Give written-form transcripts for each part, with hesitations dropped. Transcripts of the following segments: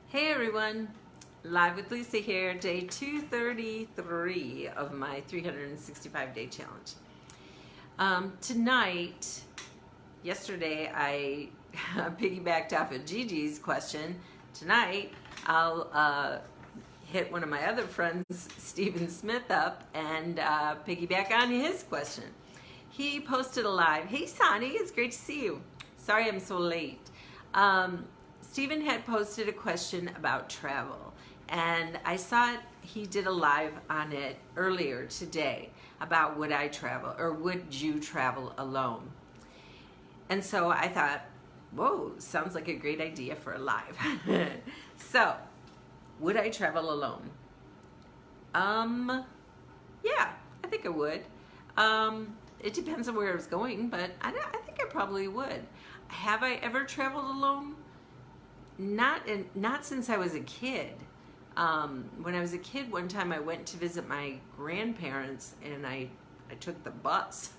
Hey everyone, Live with Lisa here, day 233 of my 365-day challenge. Yesterday I piggybacked off of Gigi's question. Tonight I'll hit one of my other friends, Stephen Smith, up and piggyback on his question. He posted a live. Hey Sonny, it's great to see you. Sorry I'm so late. Stephen had posted a question about travel, and I saw he did a live on it earlier today about would I travel or would you travel alone? And so I thought, whoa, sounds like a great idea for a live. So, would I travel alone? Yeah, I think I would. It depends on where I was going, but I think I probably would. Have I ever traveled alone? Not since I was a kid. When I was a kid, one time I went to visit my grandparents, and I took the bus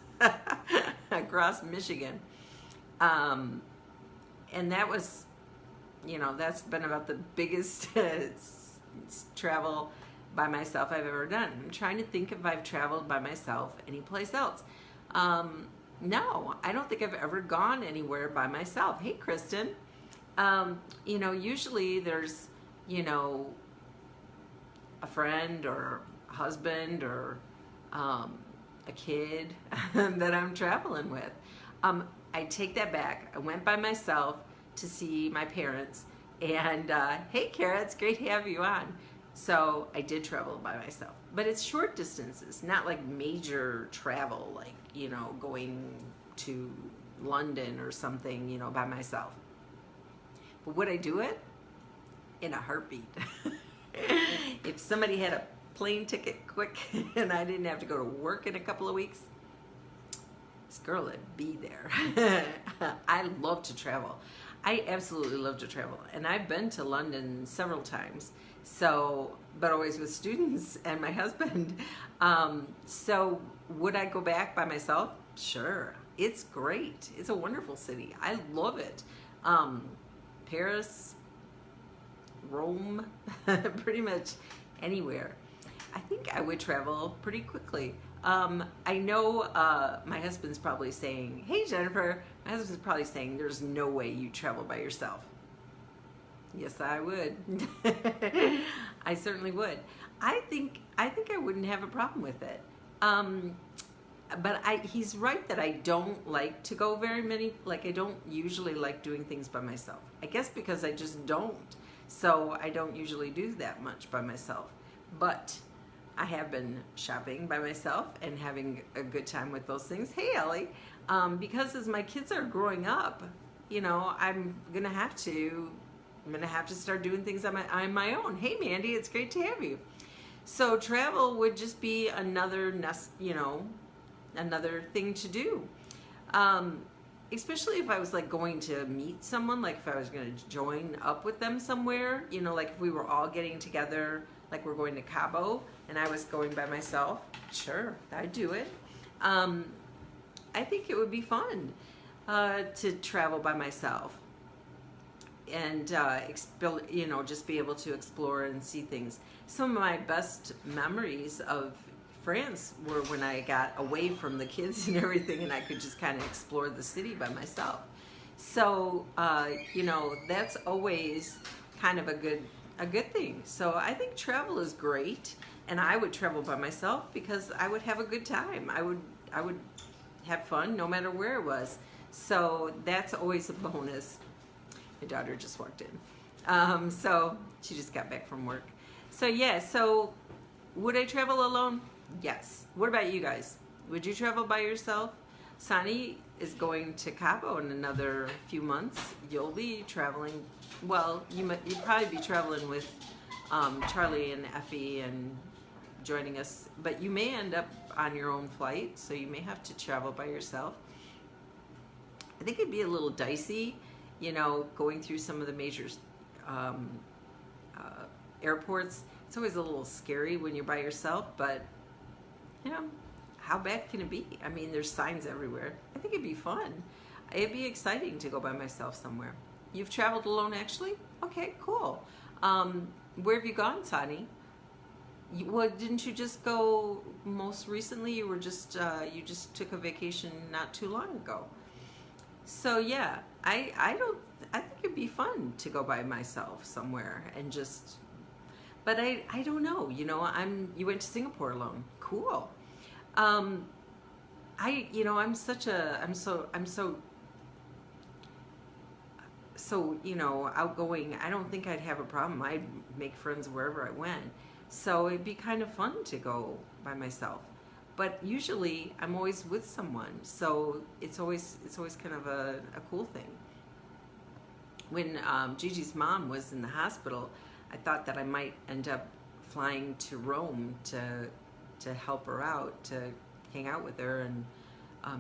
across Michigan. And that was, that's been about the biggest travel by myself I've ever done. I'm trying to think if I've traveled by myself anyplace else. No, I don't think I've ever gone anywhere by myself. Hey, Kristen. Usually there's, a friend or a husband or a kid that I'm traveling with. I take that back. I went by myself to see my parents, and hey, Kara, it's great to have you on. So I did travel by myself, but it's short distances, not like major travel, like, going to London or something, by myself. But would I do it? In a heartbeat. If somebody had a plane ticket quick and I didn't have to go to work in a couple of weeks, this girl would be there. I love to travel. I absolutely love to travel. And I've been to London several times, but always with students and my husband. So would I go back by myself? Sure. It's great. It's a wonderful city. I love it. Paris, Rome, pretty much anywhere. I think I would travel pretty quickly. I know my husband's probably saying, hey Jennifer, my husband's probably saying there's no way you travel by yourself. Yes, I would. I certainly would. I think I wouldn't have a problem with it. But he's right that I don't like to go very many, I don't usually like doing things by myself. I guess because I just don't. So I don't usually do that much by myself. But I have been shopping by myself and having a good time with those things. Hey, Ellie. Because as my kids are growing up, I'm gonna have to start doing things on my own. Hey, Mandy, it's great to have you. So travel would just be another thing to do, especially if I was going to meet someone, if I was going to join up with them somewhere, if we were all getting together, we're going to Cabo and I was going by myself. Sure, I'd do it. I think it would be fun to travel by myself and just be able to explore and see things. Some of my best memories of France were when I got away from the kids and everything, and I could just kind of explore the city by myself. So that's always kind of a good thing. So I think travel is great, and I would travel by myself because I would have a good time. I would have fun no matter where it was. So that's always a bonus. My daughter just walked in, so she just got back from work. So yeah, so would I travel alone? Yes. What about you guys? Would you travel by yourself? Sonny is going to Cabo in another few months. You'll be traveling. Well, you'd probably be traveling with Charlie and Effie and joining us, but you may end up on your own flight, so you may have to travel by yourself. I think it'd be a little dicey, going through some of the major airports. It's always a little scary when you're by yourself, but how bad can it be? I mean, there's signs everywhere. I think it'd be fun. It'd be exciting to go by myself somewhere. You've traveled alone, actually? Okay, cool. Where have you gone, Sani? Well, didn't you just go most recently? You were just you just took a vacation not too long ago. So yeah, I don't I think it'd be fun to go by myself somewhere and just. But I don't know. You know, you went to Singapore alone. Cool. Um, I'm so outgoing. I don't think I'd have a problem. I'd make friends wherever I went. So it'd be kind of fun to go by myself. But usually I'm always with someone. So it's always kind of a cool thing. When Gigi's mom was in the hospital, I thought that I might end up flying to Rome to help her out, to hang out with her and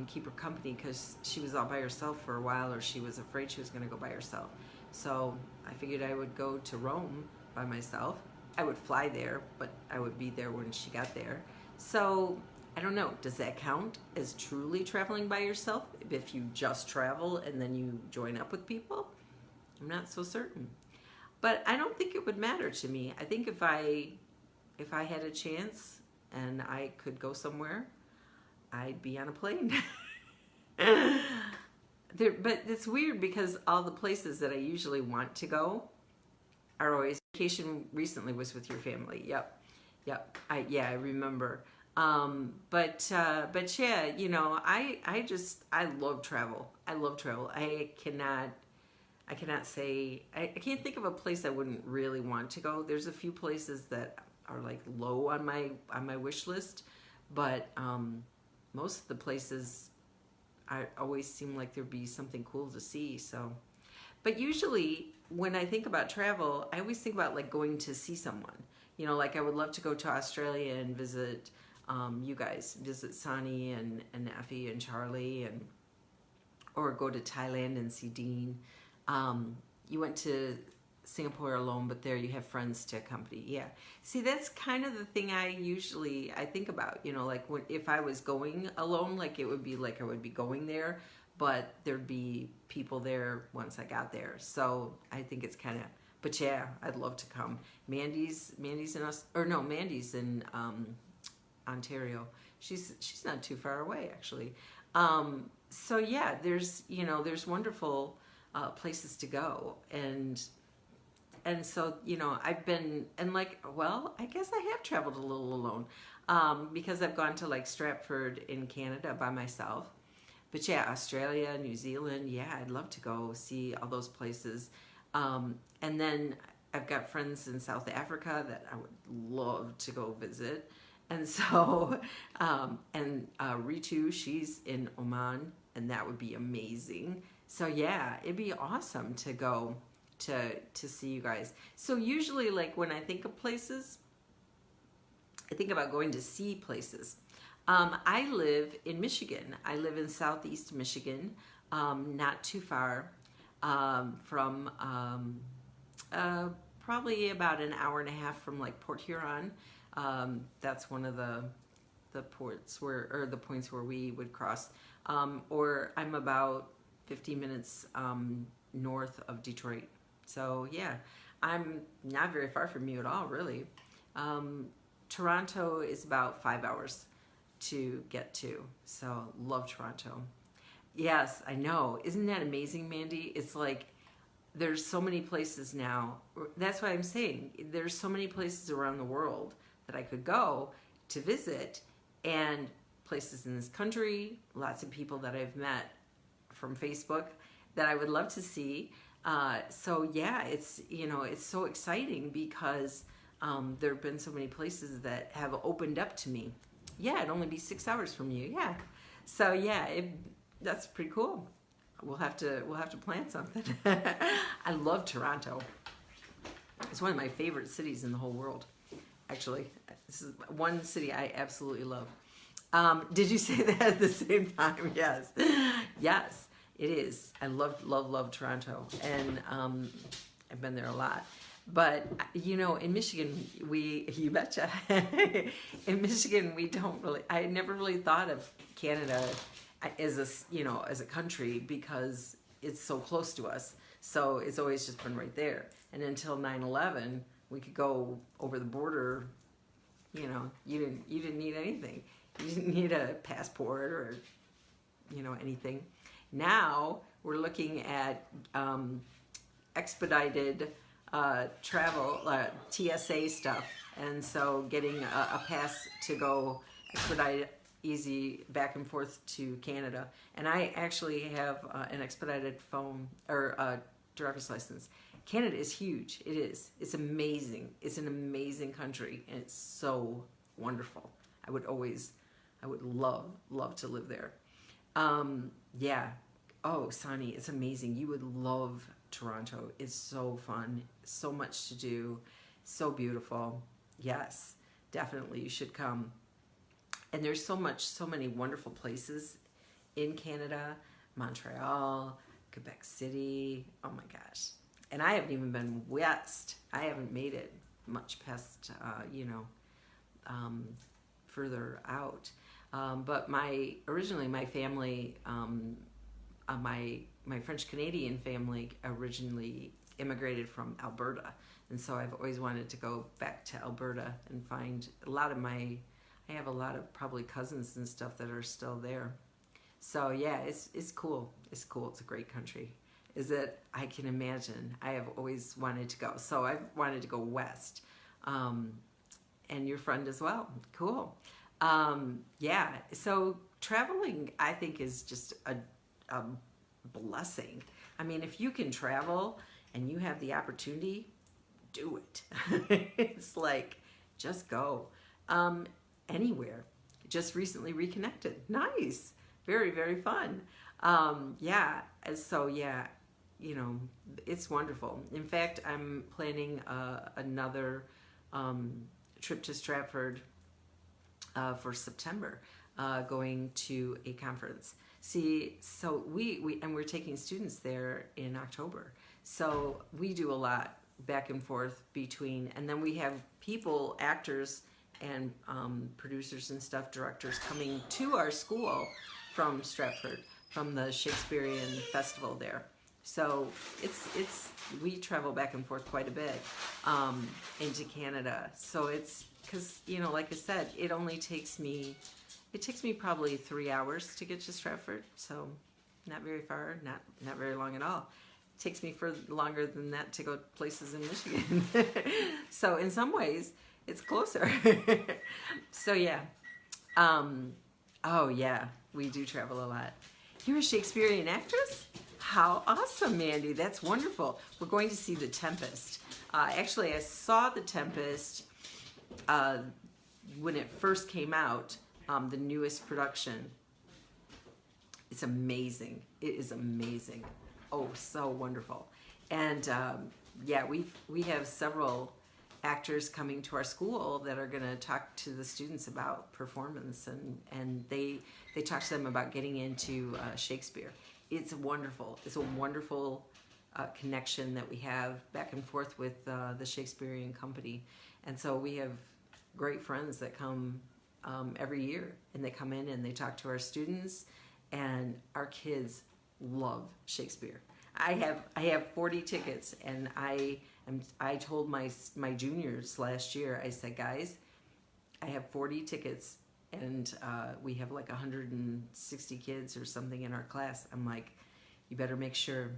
keep her company, because she was all by herself for a while, or she was afraid she was going to go by herself. So I figured I would go to Rome by myself. I would fly there, but I would be there when she got there. So I don't know, does that count as truly traveling by yourself if you just travel and then you join up with people? I'm not so certain. But I don't think it would matter to me. I think if I had a chance and I could go somewhere, I'd be on a plane. But it's weird because all the places that I usually want to go are always. Vacation recently was with your family. Yep. I remember. But yeah, I love travel. I love travel. I cannot say, I can't think of a place I wouldn't really want to go. There's a few places that are like low on my wish list, but most of the places I always seem like there'd be something cool to see. So, but usually when I think about travel, I always think about like going to see someone. Like I would love to go to Australia and visit you guys, visit Sani and Effie and Charlie, or go to Thailand and see Dean. You went to Singapore alone, but there you have friends to accompany. Yeah. See, that's kind of the thing I think about, like if I was going alone, like it would be like I would be going there, but there'd be people there once I got there. So I think it's kind of, but yeah, I'd love to come. Mandy's in us, or no, Mandy's in Ontario. She's not too far away actually. So yeah, there's wonderful places to go, and so I've been, and like, well, I guess I have traveled a little alone, because I've gone to like Stratford in Canada by myself. But yeah, Australia, New Zealand, yeah, I'd love to go see all those places. And then I've got friends in South Africa that I would love to go visit. And so, Ritu, she's in Oman, and that would be amazing. So yeah, it'd be awesome to go to see you guys. So usually, like when I think of places, I think about going to see places. I live in Michigan. I live in southeast Michigan, not too far from probably about an hour and a half from like Port Huron. That's one of the ports the points where we would cross. Or I'm about 15 minutes north of Detroit. So yeah, I'm not very far from you at all, really. Toronto is about 5 hours to get to, so love Toronto. Yes, I know. Isn't that amazing, Mandy? It's like there's so many places now. That's what I'm saying. There's so many places around the world that I could go to visit, and places in this country, lots of people that I've met from Facebook that I would love to see. So yeah, it's so exciting because there have been so many places that have opened up to me. Yeah, it'd only be 6 hours from you. Yeah, so yeah, that's pretty cool. We'll have to plan something. I love Toronto. It's one of my favorite cities in the whole world. Actually, this is one city I absolutely love. Did you say that at the same time? Yes, yes, it is. I love Toronto, and I've been there a lot. But in Michigan, you betcha. In Michigan, we don't really. I never really thought of Canada as a country because it's so close to us. So it's always just been right there. And until 9/11, we could go over the border. You know, you didn't need anything. You didn't need a passport or, you know, anything. Now we're looking at expedited travel, TSA stuff, and so getting a pass to go expedited, easy back and forth to Canada. And I actually have an expedited phone or driver's license. Canada is huge. It is. It's amazing. It's an amazing country, and it's so wonderful. I would love to live there. Yeah. Oh, Sonny, it's amazing. You would love Toronto. It's so fun. So much to do. So beautiful. Yes, definitely you should come. And there's so many wonderful places in Canada. Montreal, Quebec City. Oh my gosh. And I haven't even been west. I haven't made it much past, further out. But originally my family, my French Canadian family originally immigrated from Alberta, and so I've always wanted to go back to Alberta and find I have a lot of probably cousins and stuff that are still there. So yeah, it's cool. It's cool. It's a great country. Is it? I can imagine. I have always wanted to go. So I've wanted to go west, and your friend as well. Cool. Yeah. So traveling, I think, is just a blessing. I mean, if you can travel and you have the opportunity, do it. It's like, just go. Anywhere. Just recently reconnected. Nice. Very, very fun. Yeah. So yeah, you know, it's wonderful. In fact, I'm planning another trip to Stratford for September, going to a conference. See, so we're taking students there in October. So we do a lot back and forth between, and then we have people, actors and producers and stuff, directors coming to our school from Stratford, from the Shakespearean Festival there. So we travel back and forth quite a bit into Canada. So it's, because, you know, like I said, it takes me probably 3 hours to get to Stratford. So not very far, not very long at all. It takes me longer than that to go places in Michigan. So in some ways, it's closer. So yeah. Oh yeah, we do travel a lot. You're a Shakespearean actress? How awesome, Mandy. That's wonderful. We're going to see The Tempest. Actually, I saw The Tempest when it first came out, the newest production. It's amazing. It is amazing. Oh, so wonderful. And yeah, we have several actors coming to our school that are going to talk to the students about performance, and they talk to them about getting into Shakespeare. It's wonderful. It's a wonderful connection that we have back and forth with the Shakespearean Company. And so we have great friends that come every year, and they come in and they talk to our students, and our kids love Shakespeare. I have 40 tickets, and I told my juniors last year, I said, guys, I have 40 tickets, and we have like 160 kids or something in our class. I'm like, you better make sure.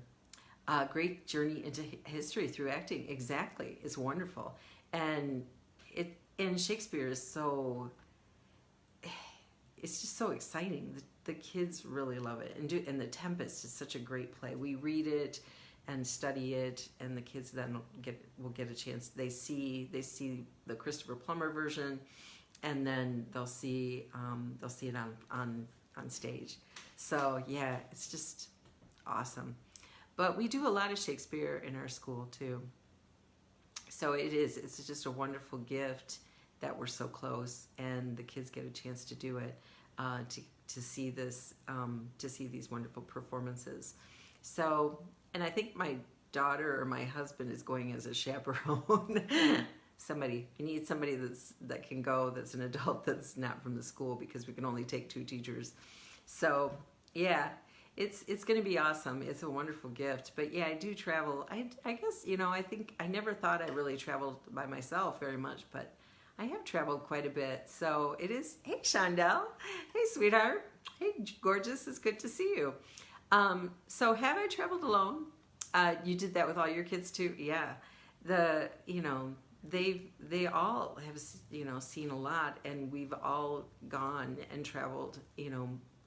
Great journey into history through acting. Exactly. It's wonderful. And Shakespeare is so, it's just so exciting. The kids really love it. And The Tempest is such a great play. We read it and study it, and the kids then will get a chance. They see the Christopher Plummer version, and then they'll see it on stage. So yeah, it's just awesome. But we do a lot of Shakespeare in our school too. So it's just a wonderful gift that we're so close, and the kids get a chance to do it, to see this, to see these wonderful performances. So, and I think my daughter or my husband is going as a chaperone. I need somebody that can go, that's an adult, that's not from the school, because we can only take 2 teachers. So yeah, it's going to be awesome. It's a wonderful gift. But yeah, I do travel. I guess, I think I never thought I really traveled by myself very much, but I have traveled quite a bit. So it is, hey Shondell, hey sweetheart, hey gorgeous, it's good to see you. So have I traveled alone? You did that with all your kids too? Yeah. They all have, seen a lot, and we've all gone and traveled,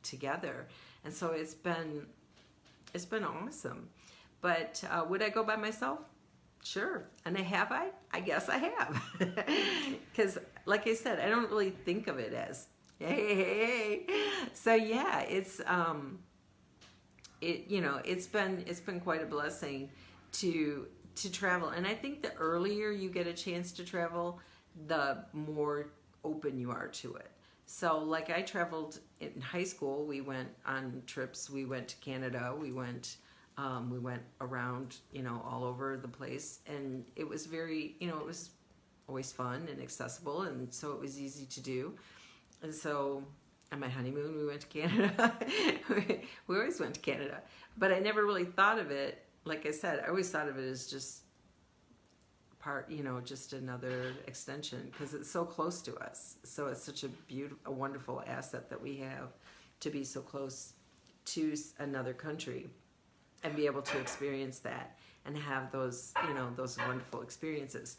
together. And so it's been awesome. But would I go by myself? Sure. And have I? I guess I have. Because like I said, I don't really think of it as, hey. So yeah, it's been quite a blessing to travel. And I think the earlier you get a chance to travel, the more open you are to it. So like I traveled in high school, we went on trips, we went to Canada, we went around, all over the place, and it was very, it was always fun and accessible, and so it was easy to do. And so on my honeymoon, we went to Canada. We always went to Canada, but I never really thought of it. Like I said, I always thought of it as just just another extension, because it's so close to us. So it's such a wonderful asset that we have to be so close to another country and be able to experience that and have those, those wonderful experiences.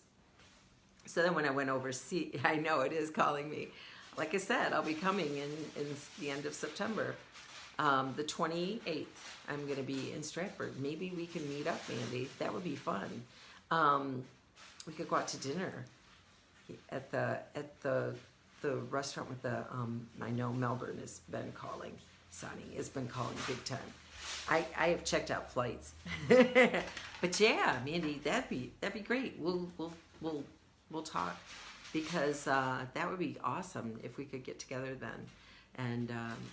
So then when I went overseas, I know it is calling me. Like I said, I'll be coming in the end of September. The 28th, I'm going to be in Stratford. Maybe we can meet up, Mandy. That would be fun. We could go out to dinner at the restaurant with the I know Melbourne has been calling. Sonny has been calling big time. I have checked out flights. But yeah, Mandy, that'd be great. We'll talk, because that would be awesome if we could get together then and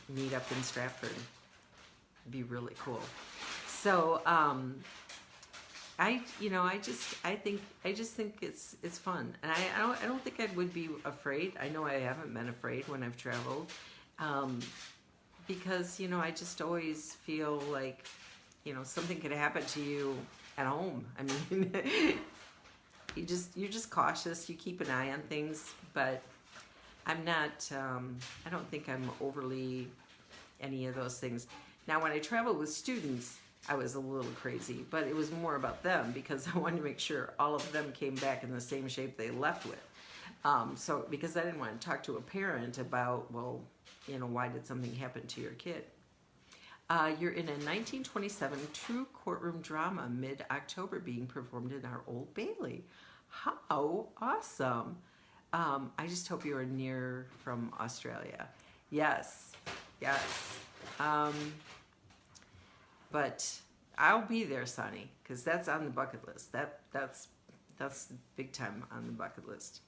meet up in Stratford. It'd be really cool. So I just think it's fun, and I don't think I would be afraid. I know I haven't been afraid when I've traveled, because I just always feel like something could happen to you at home. I mean, you're just cautious. You keep an eye on things, but I'm not. I don't think I'm overly any of those things. Now, when I travel with students, I was a little crazy, but it was more about them, because I wanted to make sure all of them came back in the same shape they left with. So because I didn't want to talk to a parent about, well, why did something happen to your kid? You're in a 1927 true courtroom drama mid-October being performed in our Old Bailey. How awesome. I just hope you are near from Australia. Yes. But I'll be there, Sonny, because that's on the bucket list. That's big time on the bucket list.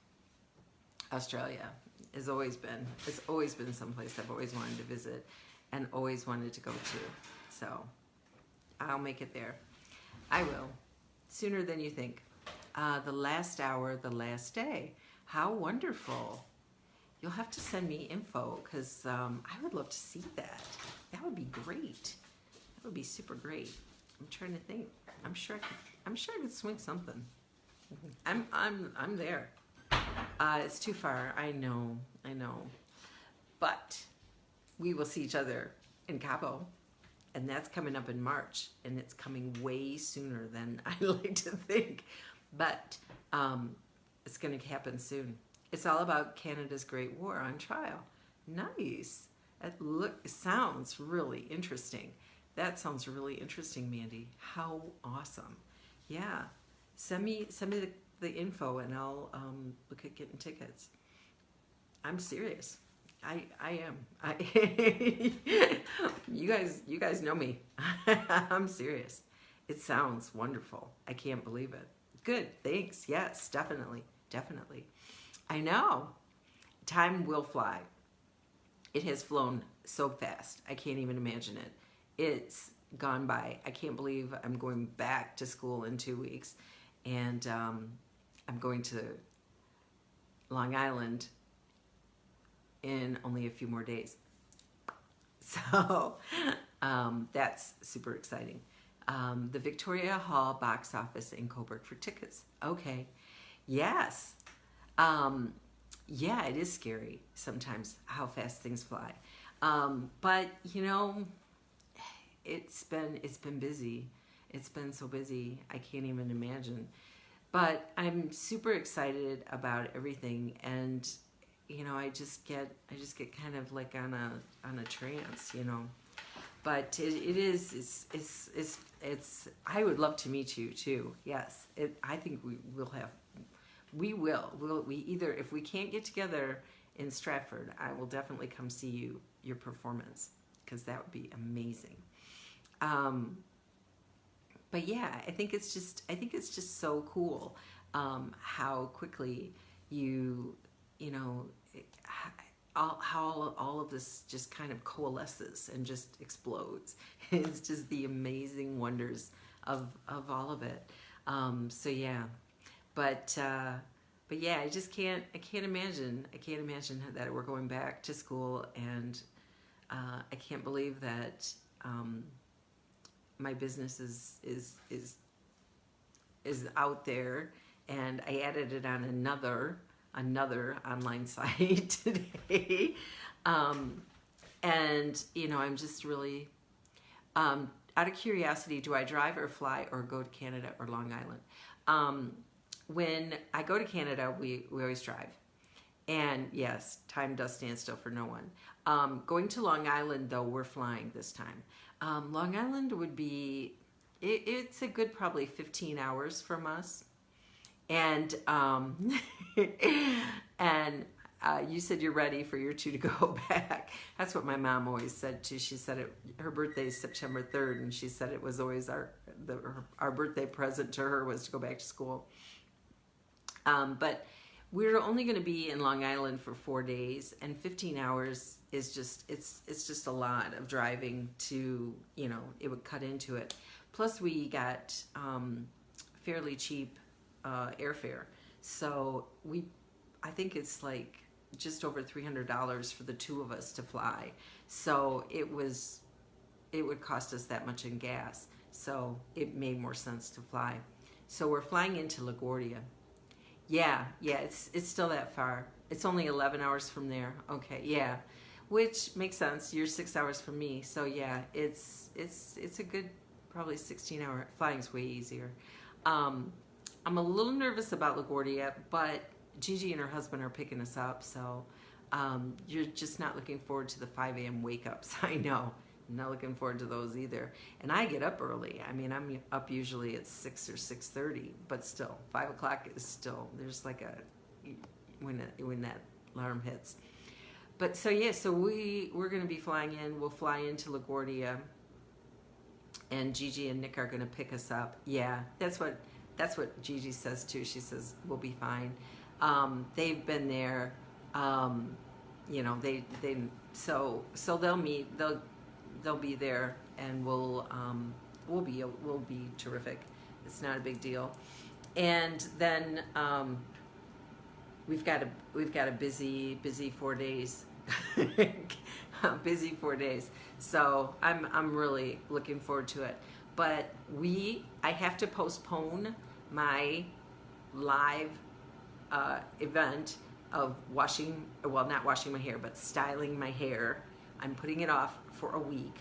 Australia it's always been someplace I've always wanted to visit and always wanted to go to. So I'll make it there. I will, sooner than you think. The last hour, the last day. How wonderful. You'll have to send me info, because I would love to see that. That would be great. That would be super great. I'm trying to think. I'm sure I could swing something. I'm there. It's too far. I know. But we will see each other in Cabo, and that's coming up in March, and it's coming way sooner than I like to think. But it's going to happen soon. It's all about Canada's Great War on trial. Nice. It sounds really interesting. That sounds really interesting, Mandy. How awesome. Yeah. Send me the info, and I'll look at getting tickets. I'm serious. I am. You guys know me. I'm serious. It sounds wonderful. I can't believe it. Good. Thanks. Yes, definitely. I know. Time will fly. It has flown so fast. I can't even imagine it. It's gone by. I can't believe I'm going back to school in 2 weeks, and I'm going to Long Island in only a few more days. So That's super exciting. The Victoria Hall box office in Coburg for tickets. Okay. Yes. Yeah, it is scary sometimes how fast things fly. But you know, it's been busy. It's been so busy. I can't even imagine. But I'm super excited about everything, and you know, I just get kind of like on a trance, you know. But it is it's I would love to meet you too. Yes, I think we either, if we can't get together in Stratford, I will definitely come see your performance, because that would be amazing. But yeah, I think it's just so cool how quickly you know, how all of this just kind of coalesces and just explodes. It's just the amazing wonders of all of it. So yeah, but yeah, I can't imagine that we're going back to school, and I can't believe that my business is out there, and I added it on another online site today. And you know, I'm just really out of curiosity, do I drive or fly or go to Canada or Long Island? When I go to Canada, we always drive. And yes, time does stand still for no one. Going to Long Island, though, we're flying this time. Long Island would be, it's a good probably 15 hours from us. And and you said you're ready for your two to go back. That's what my mom always said too. She said her birthday is September 3rd, and she said it was always our birthday present to her was to go back to school. But we're only going to be in Long Island for 4 days, and 15 hours is just, it's just a lot of driving to, you know, it would cut into it. Plus we got fairly cheap airfare. So I think it's like just over $300 for the two of us to fly. So it would cost us that much in gas. So it made more sense to fly. So we're flying into LaGuardia. Yeah, it's still that far. It's only 11 hours from there. Okay, yeah, which makes sense. You're 6 hours from me, so yeah, it's a good probably 16-hour flying's way easier. I'm a little nervous about LaGuardia, but Gigi and her husband are picking us up, so you're just not looking forward to the 5 a.m. wake-ups. I know. I'm not looking forward to those either. And I get up early. I mean, I'm up usually at 6 or 6:30, but still, 5 o'clock is still, there's like when that alarm hits. But so yeah, so we're going to be flying in. We'll fly into LaGuardia, and Gigi and Nick are going to pick us up. Yeah, that's what Gigi says too. She says we'll be fine. They've been there. You know, so they'll meet. They'll be there, and we'll be terrific. It's not a big deal. And then we've got a busy 4 days. Busy 4 days. So I'm really looking forward to it. But I have to postpone my live event of not washing my hair, but styling my hair. I'm putting it off for a week.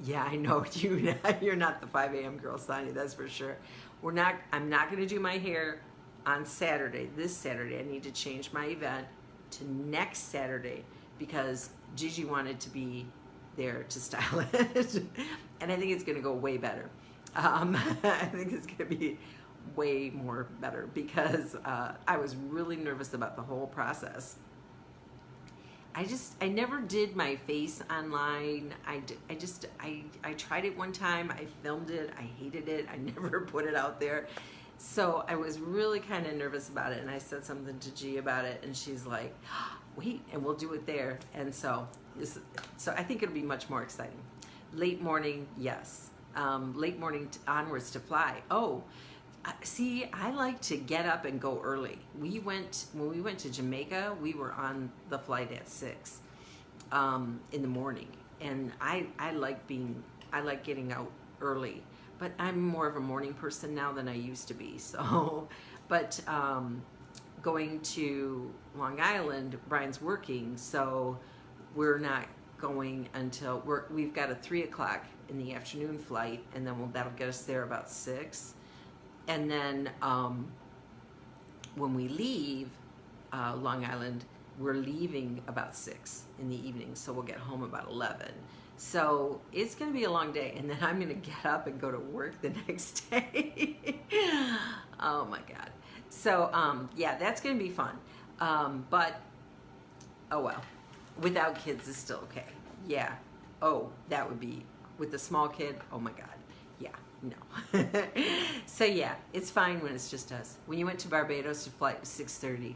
Yeah, I know you're not the 5 a.m. girl, Sonny, that's for sure. I'm not going to do my hair on Saturday. This Saturday, I need to change my event to next Saturday because Gigi wanted to be there to style it, and I think it's going to go way better. I think it's going to be way more better because I was really nervous about the whole process. I never did my face online. I tried it one time. I filmed it. I hated it. I never put it out there. So I was really kind of nervous about it, and I said something to G about it, and she's like, wait, and we'll do it there. And so I think it'll be much more exciting. Late morning, yes. Late morning onwards to fly. Oh, see, I like to get up and go early. When we went to Jamaica, we were on the flight at 6 in the morning. and I like getting out early, but I'm more of a morning person now than I used to be. So, but going to Long Island, Brian's working, so we're not going until we've got a 3 o'clock in the afternoon flight, and then that'll get us there about 6. And then when we leave Long Island, we're leaving about 6 in the evening, so we'll get home about 11. So it's going to be a long day, and then I'm going to get up and go to work the next day. Oh my God. So yeah, that's going to be fun. But oh well, without kids is still okay. Yeah. Oh, that would be with the small kid. Oh my God. Yeah. No. So yeah, it's fine when it's just us. When you went to Barbados, your flight was 6:30.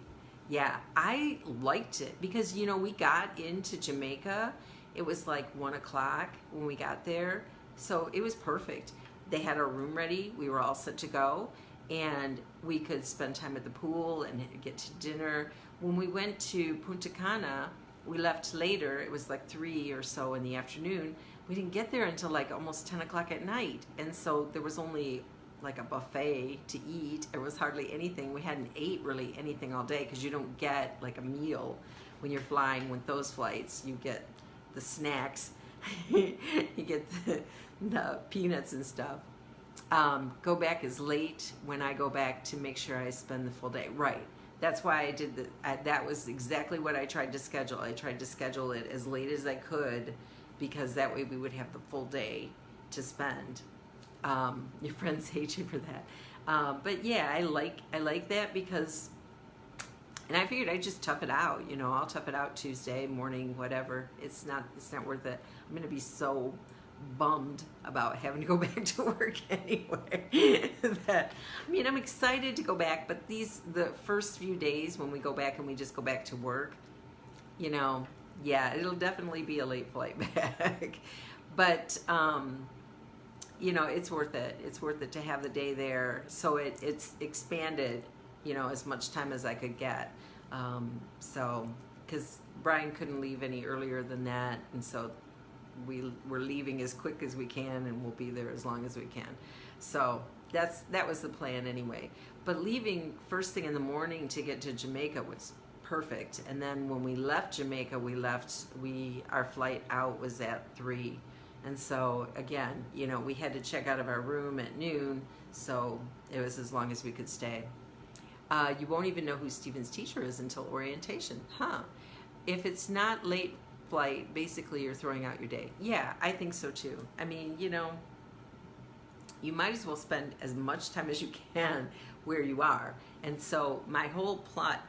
Yeah, I liked it because, you know, we got into Jamaica. It was like 1 o'clock when we got there. So it was perfect. They had our room ready. We were all set to go. And we could spend time at the pool and get to dinner. When we went to Punta Cana, we left later. It was like 3 or so in the afternoon. We didn't get there until like almost 10 o'clock at night. And so there was only like a buffet to eat. There was hardly anything. We hadn't ate really anything all day because you don't get like a meal when you're flying with those flights. You get the snacks. You get the peanuts and stuff. Go back as late when I go back to make sure I spend the full day. Right. That's why I did that was exactly what I tried to schedule. I tried to schedule it as late as I could because that way we would have the full day to spend. Your friends hate you for that. But yeah, I like that because, and I figured I'd just tough it out. You know, I'll tough it out Tuesday morning, whatever. It's not worth it. I'm going to be so bummed about having to go back to work anyway. I mean, I'm excited to go back, but the first few days when we go back and we just go back to work, you know, yeah, it'll definitely be a late flight back. But you know, it's worth it. It's worth it to have the day there. So it's expanded, you know, as much time as I could get. So, because Brian couldn't leave any earlier than that, and so we're leaving as quick as we can, and we'll be there as long as we can. So that was the plan anyway. But leaving first thing in the morning to get to Jamaica was perfect. And then when we left Jamaica, our flight out was at 3. And so again, you know, we had to check out of our room at noon, so it was as long as we could stay. You won't even know who Stephen's teacher is until orientation. Huh. If it's not late flight, basically you're throwing out your day. Yeah, I think so too. I mean, you know, you might as well spend as much time as you can where you are. And so my whole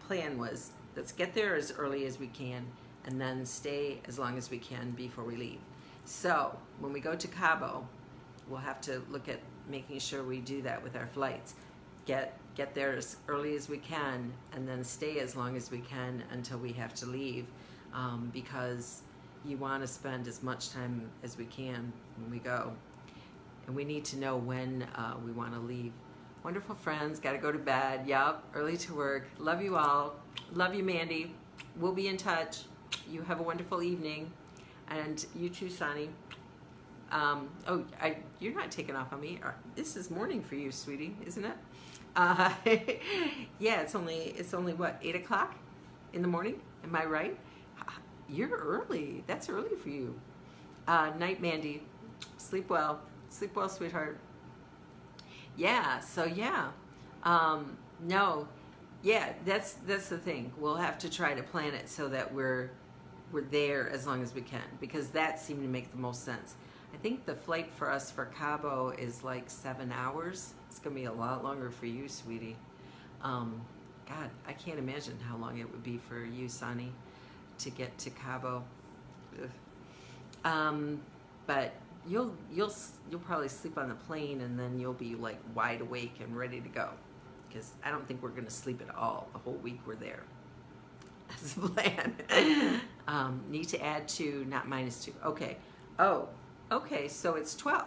plan was, let's get there as early as we can and then stay as long as we can before we leave. So when we go to Cabo, we'll have to look at making sure we do that with our flights. Get there as early as we can and then stay as long as we can until we have to leave, because you want to spend as much time as we can when we go. And we need to know when we want to leave. Wonderful friends, got to go to bed. Yup, early to work. Love you all. Love you, Mandy. We'll be in touch. You have a wonderful evening. And you too, Sonny. You're not taking off on me. This is morning for you, sweetie, isn't it? Yeah, it's only what, 8 o'clock in the morning? Am I right? You're early. That's early for you. Night, Mandy. Sleep well. Sleep well, sweetheart. Yeah, so yeah. No. Yeah, that's the thing. We'll have to try to plan it so that we're there as long as we can, because that seemed to make the most sense. I think the flight for us for Cabo is like 7 hours. It's gonna be a lot longer for you, sweetie. God, I can't imagine how long it would be for you, Sonny, to get to Cabo. But you'll probably sleep on the plane, and then you'll be like wide awake and ready to go, because I don't think we're gonna sleep at all the whole week we're there. That's the plan. Need to add 2, not -2. Okay. Oh, okay, so it's 12.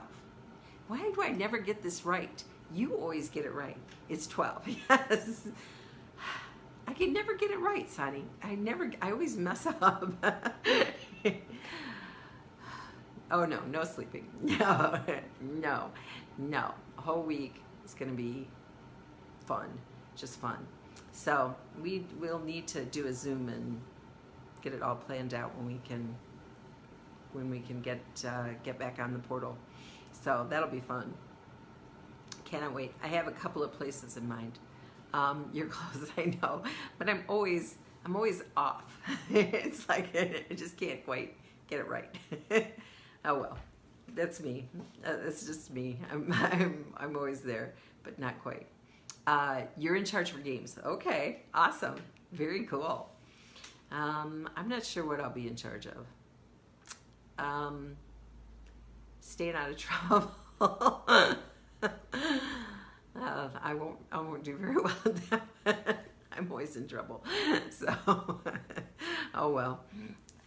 Why do I never get this right? You always get it right. It's 12. Yes. I can never get it right, Sonny. I always mess up. Oh no, no sleeping. No, no, no. A whole week is going to be fun, just fun. So we'll need to do a Zoom and get it all planned out when we can get back on the portal. So that'll be fun. Cannot wait. I have a couple of places in mind. You're close, I know, but I'm always off. It's like I just can't quite get it right. Oh well, that's me. That's just me. I'm always there, but not quite. You're in charge for games. Okay, awesome, very cool. I'm not sure what I'll be in charge of. Staying out of trouble. I won't do very well at that. I'm always in trouble. So, oh well,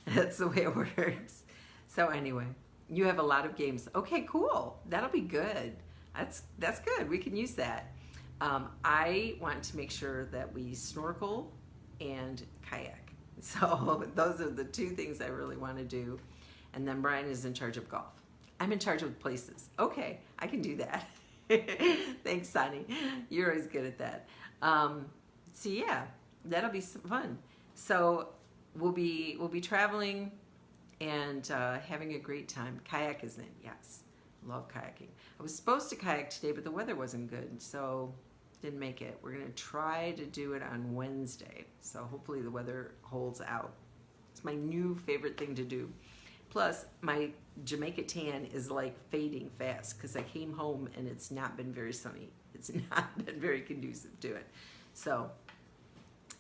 that's the way it works. So anyway, you have a lot of games. Okay, cool. That'll be good. That's good. We can use that. I want to make sure that we snorkel and kayak. So those are the two things I really want to do. And then Brian is in charge of golf. I'm in charge of places. Okay, I can do that. Thanks, Sonny. You're always good at that. So yeah, that'll be some fun. So we'll be traveling and having a great time. Kayak is in, yes. Love kayaking. I was supposed to kayak today, but the weather wasn't good, so didn't make it. We're gonna try to do it on Wednesday. So hopefully the weather holds out. It's my new favorite thing to do. Plus, my Jamaica tan is like fading fast because I came home and it's not been very sunny. It's not been very conducive to it. So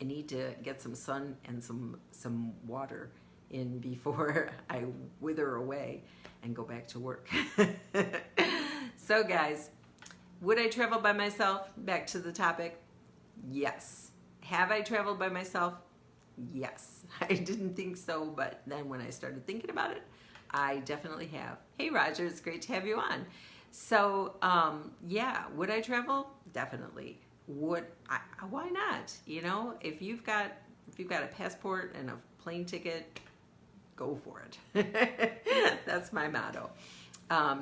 I need to get some sun and some water in before I wither away and go back to work. So guys, would I travel by myself? Back to the topic. Yes. Have I traveled by myself? Yes. I didn't think so, but then when I started thinking about it, I definitely have. Hey Roger, it's great to have you on. So yeah, would I travel? Definitely. Would I? Why not? You know, if you've got a passport and a plane ticket, go for it. That's my motto.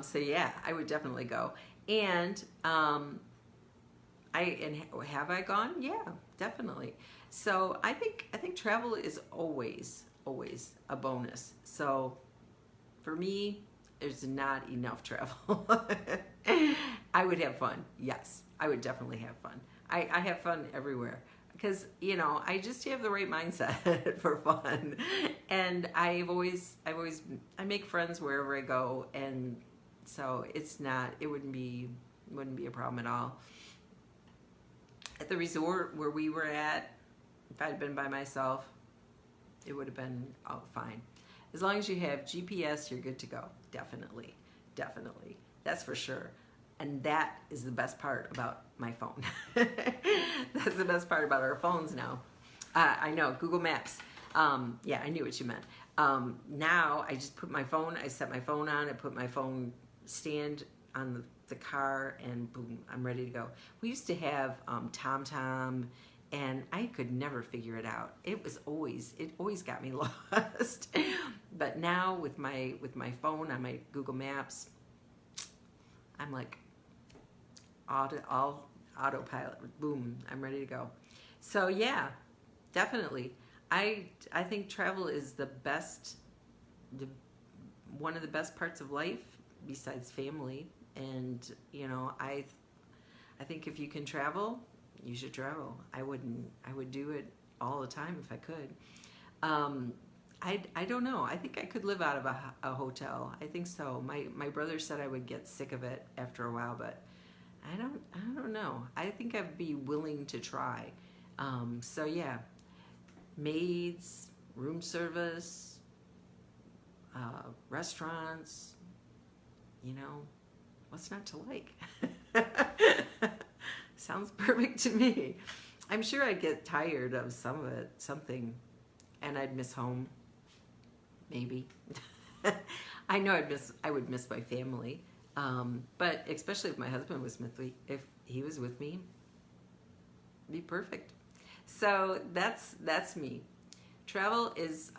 So yeah, I would definitely go. And have I gone? Yeah, definitely. So I think travel is always a bonus. So for me, there's not enough travel. I would have fun. Yes, I would definitely have fun. I have fun everywhere because, you know, I just have the right mindset for fun. And I make friends wherever I go, and so it wouldn't be a problem at all. At the resort where we were at, if I'd been by myself, it would have been fine. As long as you have GPS, you're good to go. Definitely. That's for sure. And that is the best part about my phone. That's the best part about our phones now. I know, Google Maps. Yeah, I knew what you meant. Now I just put my phone, I set my phone on, I put my phone stand on the car, and boom, I'm ready to go. We used to have TomTom, and I could never figure it out. It always got me lost. But now with my phone on my Google Maps, I'm like autopilot. Boom, I'm ready to go. So yeah, definitely. I think travel is one of the best parts of life besides family. And you know, I think if you can travel, you should travel. I would do it all the time if I could. I don't know. I think I could live out of a hotel. I think so. My brother said I would get sick of it after a while, but I don't know. I think I'd be willing to try. So yeah, maids, room service, restaurants, you know, what's not to like? Sounds perfect to me. I'm sure I'd get tired of something, and I'd miss home, maybe. I know I would miss my family, but especially if my husband was with me, if he was with me, it'd be perfect. So that's me. Travel is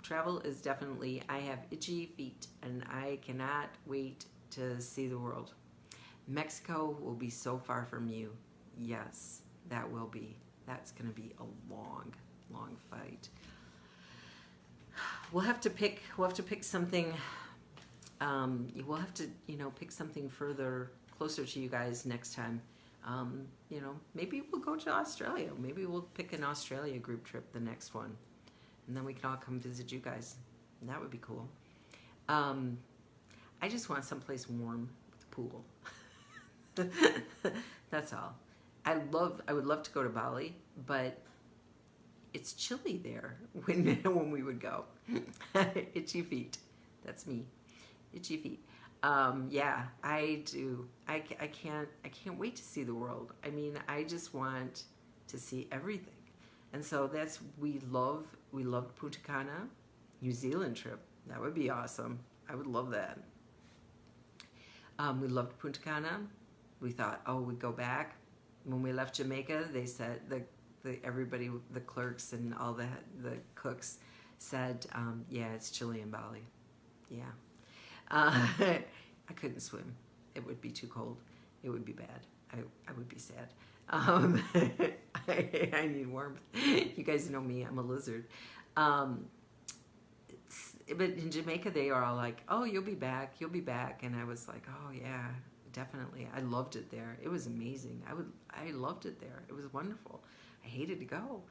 travel is definitely, I have itchy feet and I cannot wait to see the world. Mexico will be so far from you. Yes, that will be. That's going to be a long, long fight. We'll have to pick something. We'll have to, pick something closer to you guys next time. Maybe we'll go to Australia. Maybe we'll pick an Australia group trip the next one. And then we can all come visit you guys. And that would be cool. I just want someplace warm with a pool. That's all. I would love to go to Bali, but it's chilly there when we would go. Itchy feet. That's me. Itchy feet. Yeah, I do. I can't wait to see the world. I mean, I just want to see everything. And so we loved Punta Cana, New Zealand trip. That would be awesome. I would love that. We loved Punta Cana. We thought, we'd go back. When we left Jamaica, they said everybody, the clerks and all the cooks said, yeah, it's chilly in Bali. Yeah. I couldn't swim. It would be too cold. It would be bad. I would be sad. I need warmth. You guys know me. I'm a lizard. But in Jamaica, they are all like, oh, you'll be back. You'll be back. And I was like, oh, yeah, definitely. I loved it there. It was amazing. I loved it there. It was wonderful. I hated to go.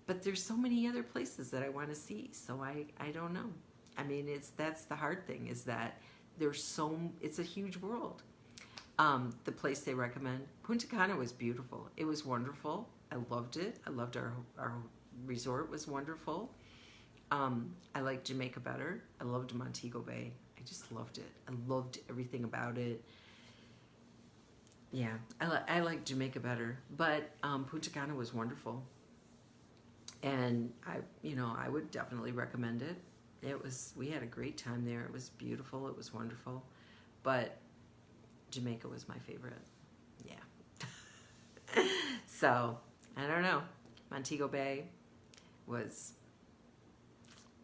But there's so many other places that I want to see. So I don't know. I mean, that's the hard thing, is that it's a huge world. The place they recommend, Punta Cana was beautiful. It was wonderful. I loved it. I loved our resort was wonderful. I liked Jamaica better. I loved Montego Bay. I just loved it. I loved everything about it. Yeah, I liked Jamaica better, but Punta Cana was wonderful. And I would definitely recommend it. We had a great time there. It was beautiful. It was wonderful. But Jamaica was my favorite. Yeah. So, I don't know. Montego Bay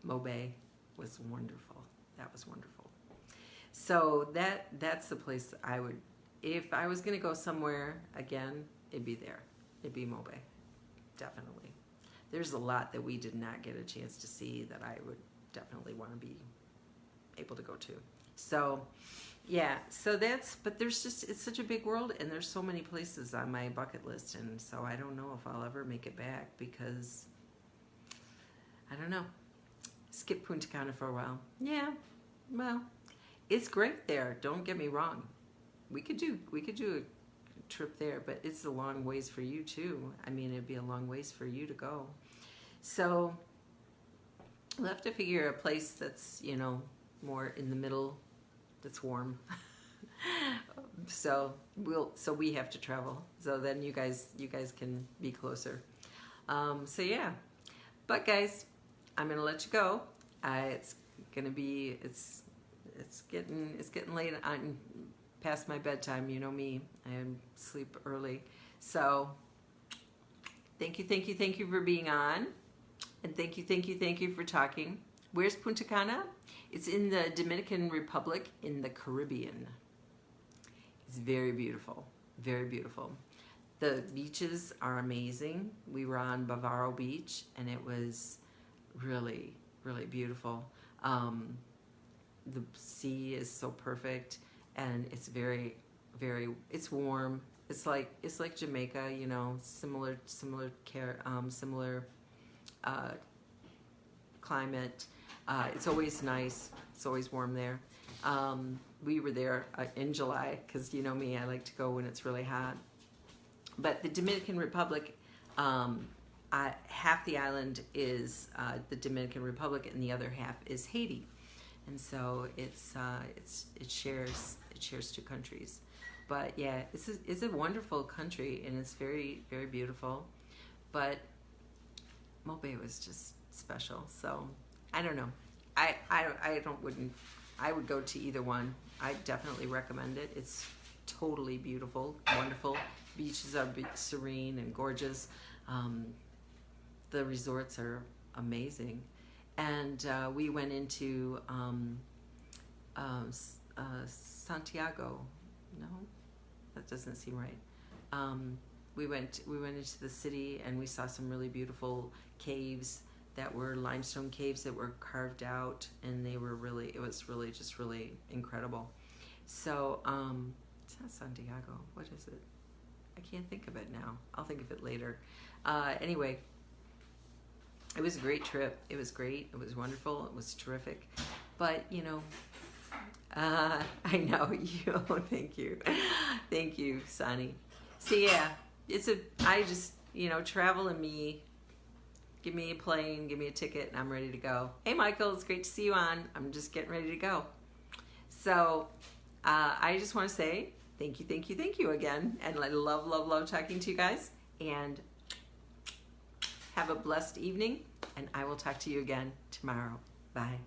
Mobay was wonderful. That was wonderful. So that's the place I would, if I was going to go somewhere again, it'd be there. It'd be Mobay. Definitely. There's a lot that we did not get a chance to see that I would definitely want to be able to go to. So yeah, but it's such a big world, and there's so many places on my bucket list, and so I don't know if I'll ever make it back, because I don't know. Skip Punta Cana for a while. Yeah, well, it's great there, don't get me wrong. We could do a trip there, but it's a long ways for you too. I mean, it'd be a long ways for you to go. So we'll have to figure a place that's, more in the middle, that's warm. So we have to travel. So then you guys can be closer. So yeah. But guys, I'm gonna let you go. It's getting late on past my bedtime. You know me. I sleep early. So thank you for being on. And thank you for talking. Where's Punta Cana? It's in the Dominican Republic in the Caribbean. It's very beautiful, very beautiful. The beaches are amazing. We were on Bavaro Beach, and it was really, really beautiful. The sea is so perfect, and it's very, very, it's warm. It's like Jamaica, similar climate. It's always nice. It's always warm there. We were there in July, because you know me, I like to go when it's really hot. But the Dominican Republic, half the island is the Dominican Republic, and the other half is Haiti, and so it shares two countries. But yeah, it's a wonderful country, and it's very, very beautiful. But Mobay was just special. So I don't know. I would go to either one. I definitely recommend it. It's totally beautiful, wonderful. Beaches are serene and gorgeous. The resorts are amazing, and we went into Santiago. No, that doesn't seem right. We went into the city, and we saw some really beautiful caves that were limestone caves that were carved out, and it was really just really incredible. So it's not Santiago. What is it? I can't think of it now. I'll think of it later. Anyway, it was a great trip. It was great. It was wonderful. It was terrific. But, you know, I know you. Thank you. Thank you, Sonny. So, yeah, I just, you know, travel and me. Give me a plane, give me a ticket, and I'm ready to go. Hey, Michael, it's great to see you on. I'm just getting ready to go. So, I just want to say thank you again. And I love talking to you guys. And have a blessed evening. And I will talk to you again tomorrow. Bye.